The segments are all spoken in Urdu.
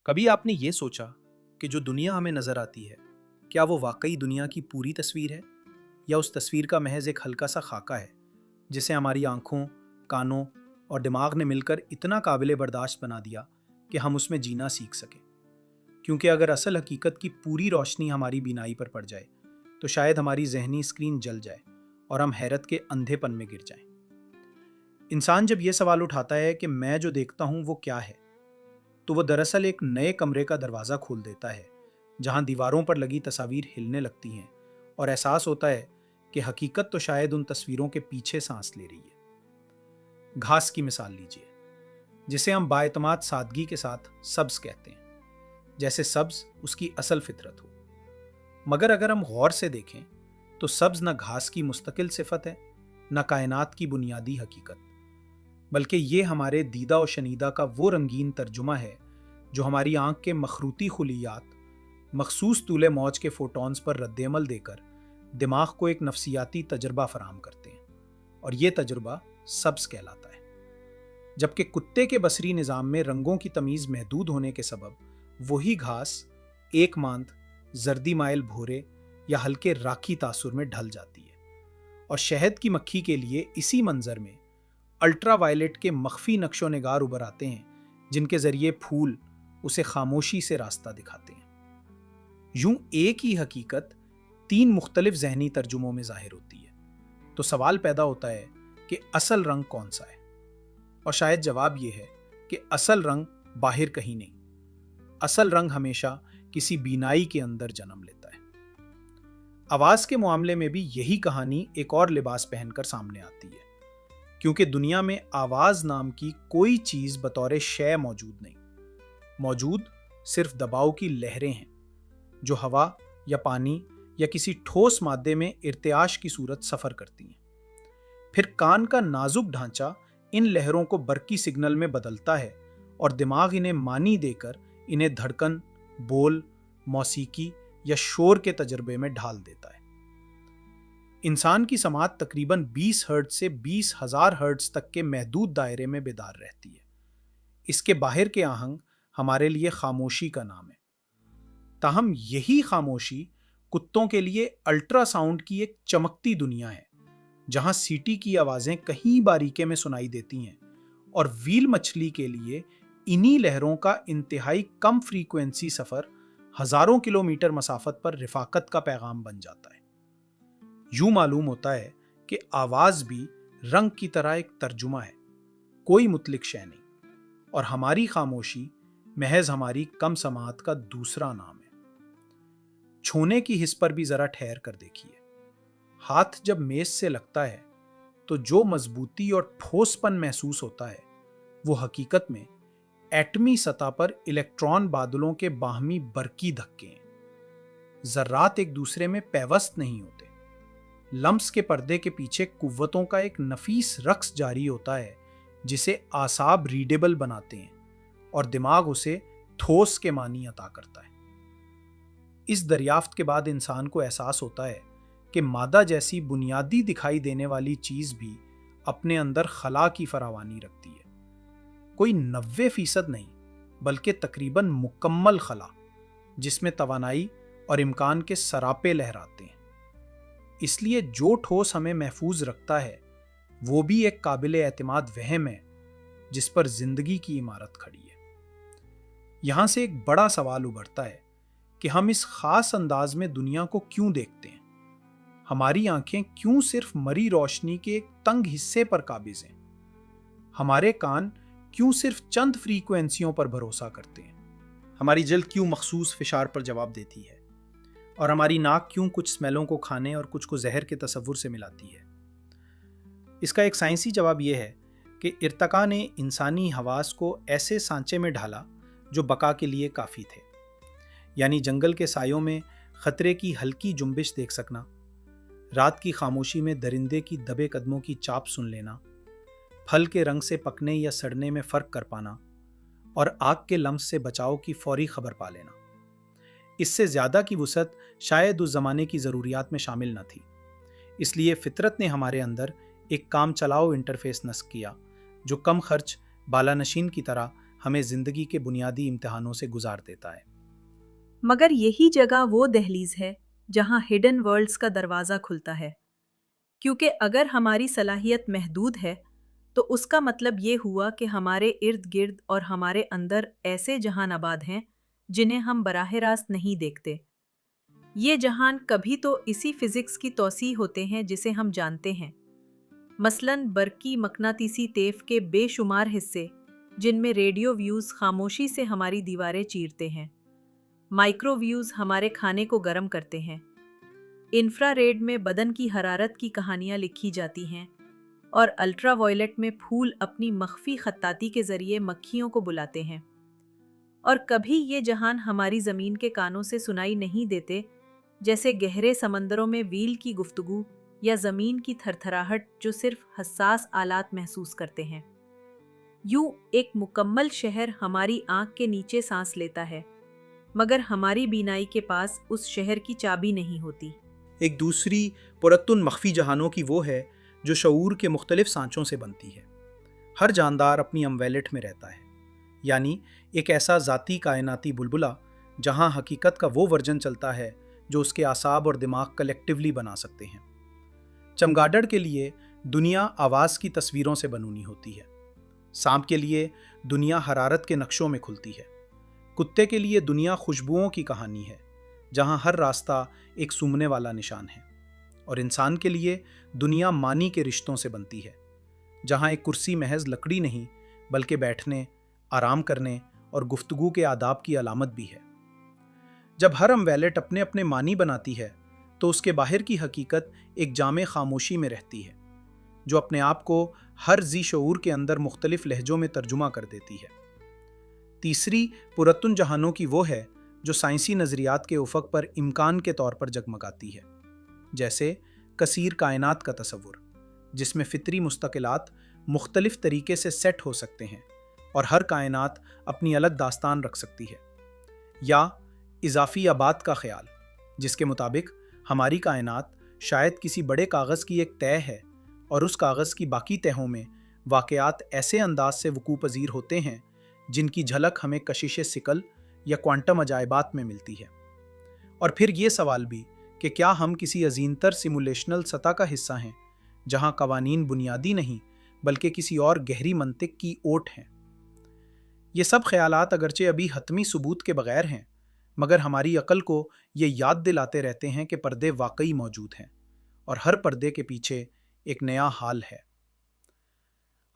کبھی آپ نے یہ سوچا کہ جو دنیا ہمیں نظر آتی ہے کیا وہ واقعی دنیا کی پوری تصویر ہے یا اس تصویر کا محض ایک ہلکا سا خاکہ ہے جسے ہماری آنکھوں، کانوں اور دماغ نے مل کر اتنا قابل برداشت بنا دیا کہ ہم اس میں جینا سیکھ سکیں؟ کیونکہ اگر اصل حقیقت کی پوری روشنی ہماری بینائی پر پڑ جائے تو شاید ہماری ذہنی اسکرین جل جائے اور ہم حیرت کے اندھے پن میں گر جائیں۔ انسان جب یہ سوال اٹھاتا ہے کہ میں جو دیکھتا ہوں وہ کیا ہے، تو وہ دراصل ایک نئے کمرے کا دروازہ کھول دیتا ہے جہاں دیواروں پر لگی تصاویر ہلنے لگتی ہیں اور احساس ہوتا ہے کہ حقیقت تو شاید ان تصویروں کے پیچھے سانس لے رہی ہے۔ گھاس کی مثال لیجیے، جسے ہم بااعتماد سادگی کے ساتھ سبز کہتے ہیں، جیسے سبز اس کی اصل فطرت ہو۔ مگر اگر ہم غور سے دیکھیں تو سبز نہ گھاس کی مستقل صفت ہے، نہ کائنات کی بنیادی حقیقت، بلکہ یہ ہمارے دیدہ و شنیدہ کا وہ رنگین ترجمہ ہے جو ہماری آنکھ کے مخروطی خلیات مخصوص طول موج کے فوٹونز پر رد عمل دے کر دماغ کو ایک نفسیاتی تجربہ فراہم کرتے ہیں، اور یہ تجربہ سبز کہلاتا ہے۔ جبکہ کتے کے بصری نظام میں رنگوں کی تمیز محدود ہونے کے سبب وہی گھاس ایک ماند زردی مائل بھورے یا ہلکے راکھی تاثر میں ڈھل جاتی ہے، اور شہد کی مکھی کے لیے اسی منظر میں الٹرا وائلٹ کے مخفی نقش و نگار ابھر آتے ہیں جن کے ذریعے پھول اسے خاموشی سے راستہ دکھاتے ہیں۔ یوں ایک ہی حقیقت تین مختلف ذہنی ترجموں میں ظاہر ہوتی ہے، تو سوال پیدا ہوتا ہے کہ اصل رنگ کون سا ہے؟ اور شاید جواب یہ ہے کہ اصل رنگ باہر کہیں نہیں، اصل رنگ ہمیشہ کسی بینائی کے اندر جنم لیتا ہے۔ آواز کے معاملے میں بھی یہی کہانی ایک اور لباس پہن کر سامنے آتی ہے، کیونکہ دنیا میں آواز نام کی کوئی چیز بطور شے موجود نہیں، موجود صرف دباؤ کی لہریں ہیں جو ہوا یا پانی یا کسی ٹھوس مادے میں ارتعاش کی صورت سفر کرتی ہیں۔ پھر کان کا نازک ڈھانچہ ان لہروں کو برقی سگنل میں بدلتا ہے اور دماغ انہیں معنی دے کر انہیں دھڑکن، بول، موسیقی یا شور کے تجربے میں ڈھال دیتا ہے۔ انسان کی سماعت تقریباً 20 ہرٹز سے 20,000 ہرٹز تک کے محدود دائرے میں بیدار رہتی ہے۔ اس کے باہر کے آہنگ ہمارے لیے خاموشی کا نام ہے۔ تاہم یہی خاموشی کتوں کے لیے الٹرا ساؤنڈ کی ایک چمکتی دنیا ہے، جہاں سیٹی کی آوازیں کہیں باریکے میں سنائی دیتی ہیں، اور ویل مچھلی کے لیے انہی لہروں کا انتہائی کم فریکوینسی سفر ہزاروں کلومیٹر مسافت پر رفاقت کا پیغام بن جاتا ہے۔ یوں معلوم ہوتا ہے کہ آواز بھی رنگ کی طرح ایک ترجمہ ہے، کوئی مطلق شے نہیں، اور ہماری خاموشی محض ہماری کم سماعت کا دوسرا نام ہے۔ چھونے کی حس پر بھی ذرا ٹھہر کر دیکھیے۔ ہاتھ جب میز سے لگتا ہے تو جو مضبوطی اور ٹھوس پن محسوس ہوتا ہے وہ حقیقت میں ایٹمی سطح پر الیکٹران بادلوں کے باہمی برقی دھکے ہیں۔ ذرات ایک دوسرے میں پیوست نہیں ہوتے، لمس کے پردے کے پیچھے قوتوں کا ایک نفیس رقص جاری ہوتا ہے جسے اعصاب ریڈیبل بناتے ہیں اور دماغ اسے ٹھوس کے معنی عطا کرتا ہے۔ اس دریافت کے بعد انسان کو احساس ہوتا ہے کہ مادہ جیسی بنیادی دکھائی دینے والی چیز بھی اپنے اندر خلا کی فراوانی رکھتی ہے، کوئی 90% نہیں بلکہ تقریباً مکمل خلا، جس میں توانائی اور امکان کے سراپے لہراتے ہیں۔ اس لیے جو ٹھوس ہمیں محفوظ رکھتا ہے وہ بھی ایک قابل اعتماد وہم ہے جس پر زندگی کی عمارت کھڑی ہے۔ یہاں سے ایک بڑا سوال ابھرتا ہے کہ ہم اس خاص انداز میں دنیا کو کیوں دیکھتے ہیں؟ ہماری آنکھیں کیوں صرف مری روشنی کے ایک تنگ حصے پر قابض ہیں؟ ہمارے کان کیوں صرف چند فریکوینسیوں پر بھروسہ کرتے ہیں؟ ہماری جلد کیوں مخصوص فشار پر جواب دیتی ہے؟ اور ہماری ناک کیوں کچھ سمیلوں کو کھانے اور کچھ کو زہر کے تصور سے ملاتی ہے؟ اس کا ایک سائنسی جواب یہ ہے کہ ارتقاء نے انسانی حواس کو ایسے سانچے میں ڈھالا جو بقا کے لیے کافی تھے، یعنی جنگل کے سایوں میں خطرے کی ہلکی جنبش دیکھ سکنا، رات کی خاموشی میں درندے کی دبے قدموں کی چاپ سن لینا، پھل کے رنگ سے پکنے یا سڑنے میں فرق کر پانا، اور آگ کے لمس سے بچاؤ کی فوری خبر پا لینا۔ اس سے زیادہ کی وسعت شاید اس زمانے کی ضروریات میں شامل نہ تھی، اس لیے فطرت نے ہمارے اندر ایک کام چلاؤ انٹرفیس نصب کیا جو کم خرچ بالانشین کی طرح ہمیں زندگی کے بنیادی امتحانوں سے گزار دیتا ہے۔ مگر یہی جگہ وہ دہلیز ہے جہاں ہڈن ورلڈز کا دروازہ کھلتا ہے، کیونکہ اگر ہماری صلاحیت محدود ہے تو اس کا مطلب یہ ہوا کہ ہمارے ارد گرد اور ہمارے اندر ایسے جہان آباد ہیں جنہیں ہم براہ راست نہیں دیکھتے۔ یہ جہان کبھی تو اسی فزکس کی توسیع ہوتے ہیں جسے ہم جانتے ہیں، مثلاً برقی مقناطیسی طیف کے بے شمار حصے جن میں ریڈیو ویوز خاموشی سے ہماری دیواریں چیرتے ہیں، مائکرو ویوز ہمارے کھانے کو گرم کرتے ہیں، انفرا ریڈ میں بدن کی حرارت کی کہانیاں لکھی جاتی ہیں، اور الٹرا وائلٹ میں پھول اپنی مخفی خطاطی کے ذریعے مکھیوں کو بلاتے ہیں۔ اور کبھی یہ جہان ہماری زمین کے کانوں سے سنائی نہیں دیتے، جیسے گہرے سمندروں میں ویل کی گفتگو یا زمین کی تھرتھراہٹ جو صرف حساس آلات محسوس کرتے ہیں۔ یوں ایک مکمل شہر ہماری آنکھ کے نیچے سانس لیتا ہے، مگر ہماری بینائی کے پاس اس شہر کی چابی نہیں ہوتی۔ ایک دوسری پرتن مخفی جہانوں کی وہ ہے جو شعور کے مختلف سانچوں سے بنتی ہے۔ ہر جاندار اپنی امویلٹ میں رہتا ہے، یعنی ایک ایسا ذاتی کائناتی بلبلہ جہاں حقیقت کا وہ ورژن چلتا ہے جو اس کے اعصاب اور دماغ کلیکٹیولی بنا سکتے ہیں۔ چمگادڑ کے لیے دنیا آواز کی تصویروں سے بنونی ہوتی ہے، سانپ کے لیے دنیا حرارت کے نقشوں میں کھلتی ہے، کتے کے لیے دنیا خوشبوؤں کی کہانی ہے جہاں ہر راستہ ایک سونگھنے والا نشان ہے، اور انسان کے لیے دنیا معنی کے رشتوں سے بنتی ہے جہاں ایک کرسی محض لکڑی نہیں بلکہ بیٹھنے، آرام کرنے اور گفتگو کے آداب کی علامت بھی ہے۔ جب ہر امویلٹ اپنے اپنے معنی بناتی ہے تو اس کے باہر کی حقیقت ایک جامع خاموشی میں رہتی ہے جو اپنے آپ کو ہر ذی شعور کے اندر مختلف لہجوں میں ترجمہ کر دیتی ہے۔ تیسری پرتن جہانوں کی وہ ہے جو سائنسی نظریات کے افق پر امکان کے طور پر جگمگاتی ہے، جیسے کثیر کائنات کا تصور جس میں فطری مستقلات مختلف طریقے سے سیٹ ہو سکتے ہیں اور ہر کائنات اپنی الگ داستان رکھ سکتی ہے، یا اضافی آباد کا خیال جس کے مطابق ہماری کائنات شاید کسی بڑے کاغذ کی ایک تہہ ہے اور اس کاغذ کی باقی تہوں میں واقعات ایسے انداز سے وقوع پذیر ہوتے ہیں جن کی جھلک ہمیں کشش سکل یا کوانٹم عجائبات میں ملتی ہے۔ اور پھر یہ سوال بھی کہ کیا ہم کسی عظیم تر سیمولیشنل سطح کا حصہ ہیں جہاں قوانین بنیادی نہیں بلکہ کسی اور گہری منطق کی اوٹ ہیں۔ یہ سب خیالات اگرچہ ابھی حتمی ثبوت کے بغیر ہیں، مگر ہماری عقل کو یہ یاد دلاتے رہتے ہیں کہ پردے واقعی موجود ہیں اور ہر پردے کے پیچھے ایک نیا حال ہے۔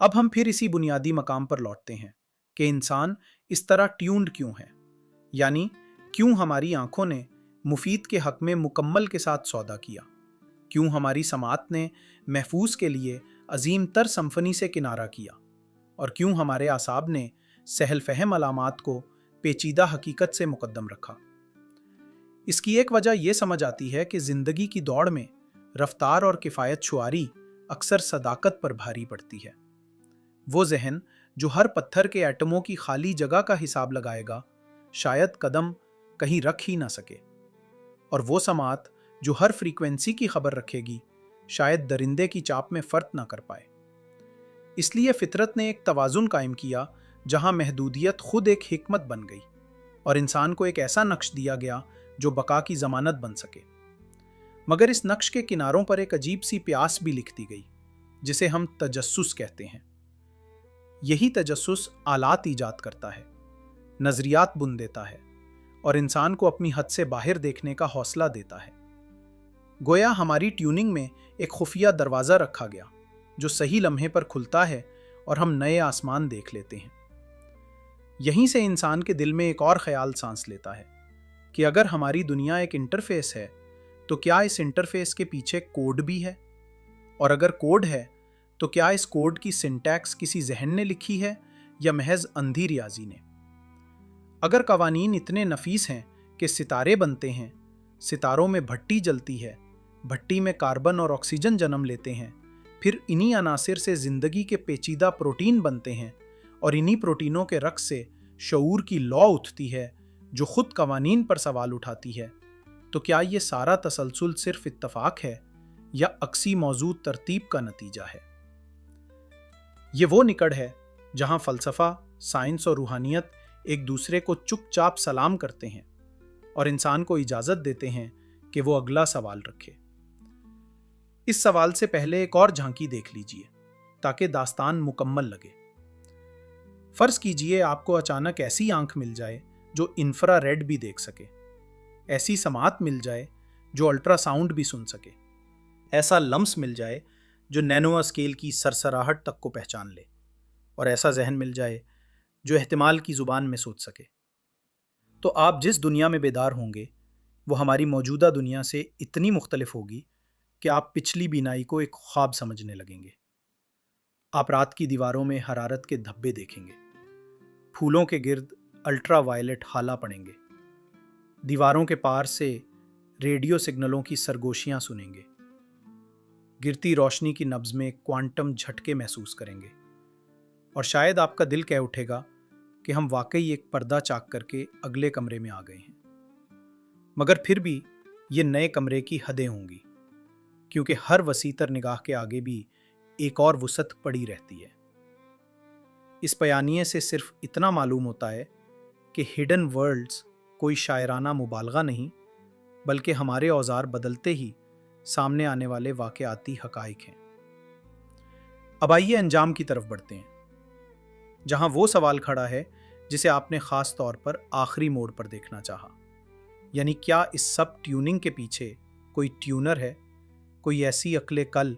اب ہم پھر اسی بنیادی مقام پر لوٹتے ہیں کہ انسان اس طرح ٹیونڈ کیوں ہے، یعنی کیوں ہماری آنکھوں نے مفید کے حق میں مکمل کے ساتھ سودا کیا، کیوں ہماری سماعت نے محفوظ کے لیے عظیم تر سمفنی سے کنارہ کیا، اور کیوں ہمارے اعصاب نے سہل فہم علامات کو پیچیدہ حقیقت سے مقدم رکھا۔ اس کی ایک وجہ یہ سمجھ آتی ہے کہ زندگی کی دوڑ میں رفتار اور کفایت شعاری اکثر صداقت پر بھاری پڑتی ہے۔ وہ ذہن جو ہر پتھر کے ایٹموں کی خالی جگہ کا حساب لگائے گا شاید قدم کہیں رکھ ہی نہ سکے، اور وہ سماعت جو ہر فریکوینسی کی خبر رکھے گی شاید درندے کی چاپ میں فرق نہ کر پائے۔ اس لیے فطرت نے ایک توازن قائم کیا جہاں محدودیت خود ایک حکمت بن گئی اور انسان کو ایک ایسا نقش دیا گیا جو بقا کی ضمانت بن سکے۔ مگر اس نقش کے کناروں پر ایک عجیب سی پیاس بھی لکھ دی گئی جسے ہم تجسس کہتے ہیں۔ یہی تجسس آلات ایجاد کرتا ہے، نظریات بن دیتا ہے اور انسان کو اپنی حد سے باہر دیکھنے کا حوصلہ دیتا ہے۔ گویا ہماری ٹیوننگ میں ایک خفیہ دروازہ رکھا گیا جو صحیح لمحے پر کھلتا ہے اور ہم نئے آسمان دیکھ لیتے ہیں۔ یہیں سے انسان کے دل میں ایک اور خیال سانس لیتا ہے کہ اگر ہماری دنیا ایک انٹرفیس ہے تو کیا اس انٹرفیس کے پیچھے کوڈ بھی ہے؟ اور اگر کوڈ ہے تو کیا اس کوڈ کی سنٹیکس کسی ذہن نے لکھی ہے یا محض اندھی ریاضی نے؟ اگر قوانین اتنے نفیس ہیں کہ ستارے بنتے ہیں، ستاروں میں بھٹی جلتی ہے، بھٹی میں کاربن اور آکسیجن جنم لیتے ہیں، پھر انہی عناصر سے زندگی کے پیچیدہ پروٹین بنتے ہیں اور انہی پروٹینوں کے رقص سے شعور کی لو اٹھتی ہے جو خود قوانین پر سوال اٹھاتی ہے، تو کیا یہ سارا تسلسل صرف اتفاق ہے یا عکسی موضوع ترتیب کا نتیجہ ہے؟ یہ وہ نکڑ ہے جہاں فلسفہ، سائنس اور روحانیت ایک دوسرے کو چپ چاپ سلام کرتے ہیں اور انسان کو اجازت دیتے ہیں کہ وہ اگلا سوال رکھے۔ اس سوال سے پہلے ایک اور جھانکی دیکھ لیجئے تاکہ داستان مکمل لگے۔ فرض کیجئے آپ کو اچانک ایسی آنکھ مل جائے جو انفرا ریڈ بھی دیکھ سکے، ایسی سماعت مل جائے جو الٹرا ساؤنڈ بھی سن سکے، ایسا لمس مل جائے جو نینو اسکیل کی سرسراہٹ تک کو پہچان لے، اور ایسا ذہن مل جائے جو احتمال کی زبان میں سوچ سکے۔ تو آپ جس دنیا میں بیدار ہوں گے وہ ہماری موجودہ دنیا سے اتنی مختلف ہوگی کہ آپ پچھلی بینائی کو ایک خواب سمجھنے لگیں گے۔ آپ رات کی دیواروں میں حرارت کے دھبے دیکھیں گے، پھولوں کے گرد الٹرا وائلٹ ہالہ پڑیں گے، دیواروں کے پار سے ریڈیو سگنلوں کی سرگوشیاں سنیں گے، گرتی روشنی کی نبض میں کوانٹم جھٹکے محسوس کریں گے، اور شاید آپ کا دل کہہ اٹھے گا کہ ہم واقعی ایک پردہ چاک کر کے اگلے کمرے میں آ گئے ہیں۔ مگر پھر بھی یہ نئے کمرے کی حدیں ہوں گی، کیونکہ ہر وسیع تر نگاہ کے آگے بھی ایک اور وسعت پڑی رہتی ہے۔ اس بیانیے سے صرف اتنا معلوم ہوتا ہے کہ ہڈن ورلڈز کوئی شاعرانہ مبالغہ نہیں، بلکہ ہمارے اوزار بدلتے ہی سامنے آنے والے واقعاتی حقائق ہیں۔ اب آئیے انجام کی طرف بڑھتے ہیں، جہاں وہ سوال کھڑا ہے جسے آپ نے خاص طور پر آخری موڑ پر دیکھنا چاہا، یعنی کیا اس سب ٹیوننگ کے پیچھے کوئی ٹیونر ہے، کوئی ایسی عقل کل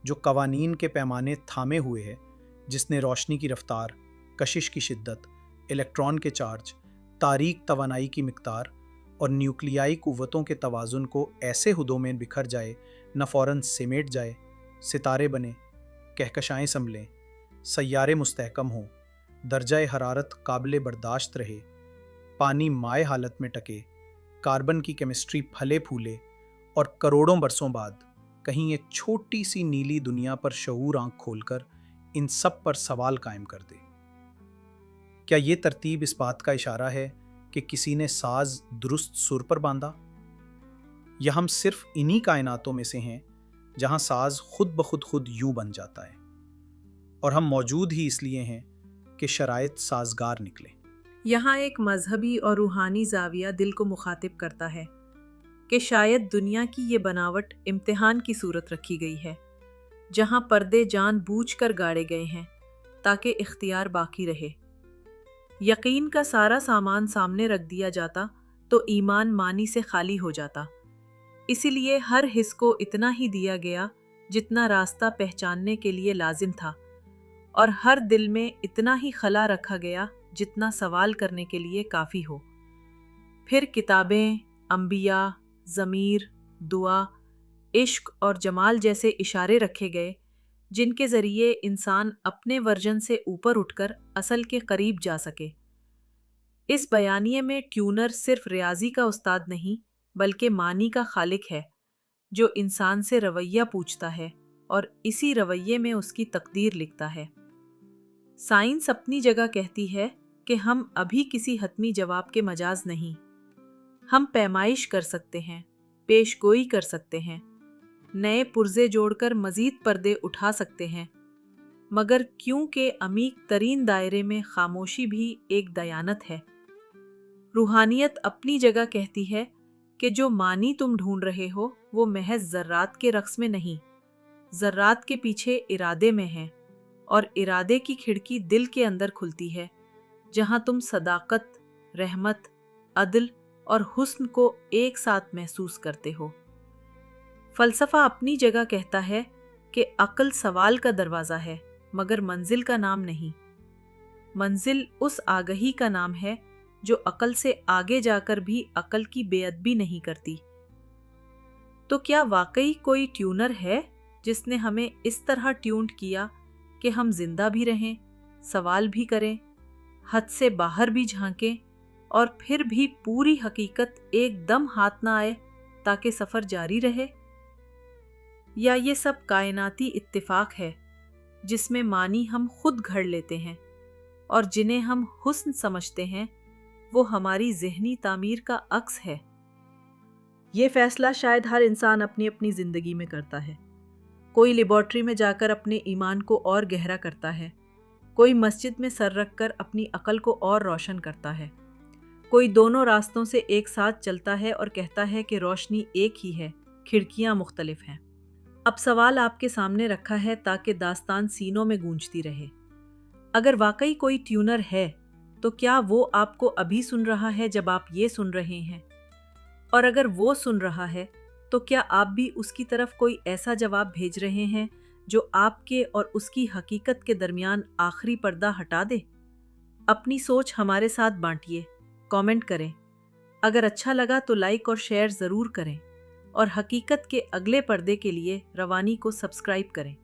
جو قوانین کے پیمانے تھامے ہوئے ہے، جس نے روشنی کی رفتار، کشش کی شدت، الیکٹران کے چارج، تاریک توانائی کی مقدار اور نیوکلیائی قوتوں کے توازن کو ایسے حدوں میں بکھر جائے نہ فوراً سمیٹ جائے، ستارے بنے، کہکشائیں سنبھلیں، سیارے مستحکم ہوں، درجہ حرارت قابل برداشت رہے، پانی مائع حالت میں ٹکے، کاربن کی کیمسٹری پھلے پھولے، اور کروڑوں برسوں بعد کہیں ایک چھوٹی سی نیلی دنیا پر شعور آنکھ کھول کر ان سب پر سوال قائم کر دے۔ کیا یہ ترتیب اس بات کا اشارہ ہے کہ کسی نے ساز درست سر پر باندھا، یا ہم صرف انہی کائناتوں میں سے ہیں جہاں ساز خود بخود خود یوں بن جاتا ہے، اور ہم موجود ہی اس لیے ہیں کہ شرائط سازگار نکلے؟ یہاں ایک مذہبی اور روحانی زاویہ دل کو مخاطب کرتا ہے کہ شاید دنیا کی یہ بناوٹ امتحان کی صورت رکھی گئی ہے، جہاں پردے جان بوجھ کر گاڑے گئے ہیں تاکہ اختیار باقی رہے۔ یقین کا سارا سامان سامنے رکھ دیا جاتا تو ایمان معنی سے خالی ہو جاتا، اسی لیے ہر حص کو اتنا ہی دیا گیا جتنا راستہ پہچاننے کے لیے لازم تھا، اور ہر دل میں اتنا ہی خلا رکھا گیا جتنا سوال کرنے کے لیے کافی ہو۔ پھر کتابیں، انبیاء، ضمیر، دعا، عشق اور جمال جیسے اشارے رکھے گئے جن کے ذریعے انسان اپنے ورژن سے اوپر اٹھ کر اصل کے قریب جا سکے۔ اس بیانیے میں ٹیونر صرف ریاضی کا استاد نہیں بلکہ معنی کا خالق ہے، جو انسان سے رویہ پوچھتا ہے اور اسی رویے میں اس کی تقدیر لکھتا ہے۔ سائنس اپنی جگہ کہتی ہے کہ ہم ابھی کسی حتمی جواب کے مجاز نہیں۔ ہم پیمائش کر سکتے ہیں، پیش گوئی کر سکتے ہیں، نئے پرزے جوڑ کر مزید پردے اٹھا سکتے ہیں، مگر کیونکہ عمیق ترین دائرے میں خاموشی بھی ایک دیانت ہے۔ روحانیت اپنی جگہ کہتی ہے کہ جو معنی تم ڈھونڈ رہے ہو وہ محض ذرات کے رقص میں نہیں، ذرات کے پیچھے ارادے میں ہے، اور ارادے کی کھڑکی دل کے اندر کھلتی ہے، جہاں تم صداقت، رحمت، عدل اور حسن کو ایک ساتھ محسوس کرتے ہو۔ فلسفہ اپنی جگہ کہتا ہے کہ عقل سوال کا دروازہ ہے مگر منزل کا نام نہیں۔ منزل اس آگہی کا نام ہے جو عقل سے آگے جا کر بھی عقل کی بے ادبی نہیں کرتی۔ تو کیا واقعی کوئی ٹیونر ہے جس نے ہمیں اس طرح ٹیونڈ کیا کہ ہم زندہ بھی رہیں، سوال بھی کریں، حد سے باہر بھی جھانکیں، اور پھر بھی پوری حقیقت ایک دم ہاتھ نہ آئے تاکہ سفر جاری رہے؟ یا یہ سب کائناتی اتفاق ہے جس میں معنی ہم خود گھڑ لیتے ہیں، اور جنہیں ہم حسن سمجھتے ہیں وہ ہماری ذہنی تعمیر کا عکس ہے؟ یہ فیصلہ شاید ہر انسان اپنی اپنی زندگی میں کرتا ہے۔ کوئی لیبارٹری میں جا کر اپنے ایمان کو اور گہرا کرتا ہے، کوئی مسجد میں سر رکھ کر اپنی عقل کو اور روشن کرتا ہے، کوئی دونوں راستوں سے ایک ساتھ چلتا ہے اور کہتا ہے کہ روشنی ایک ہی ہے، کھڑکیاں مختلف ہیں۔ اب سوال آپ کے سامنے رکھا ہے تاکہ داستان سینوں میں گونجتی رہے۔ اگر واقعی کوئی ٹیونر ہے تو کیا وہ آپ کو ابھی سن رہا ہے جب آپ یہ سن رہے ہیں؟ اور اگر وہ سن رہا ہے تو کیا آپ بھی اس کی طرف کوئی ایسا جواب بھیج رہے ہیں جو آپ کے اور اس کی حقیقت کے درمیان آخری پردہ ہٹا دے؟ اپنی سوچ ہمارے ساتھ بانٹیے، کامنٹ کریں۔ اگر اچھا لگا تو لائک اور شیئر ضرور کریں، اور حقیقت کے اگلے پردے کے لیے روانی کو سبسکرائب کریں۔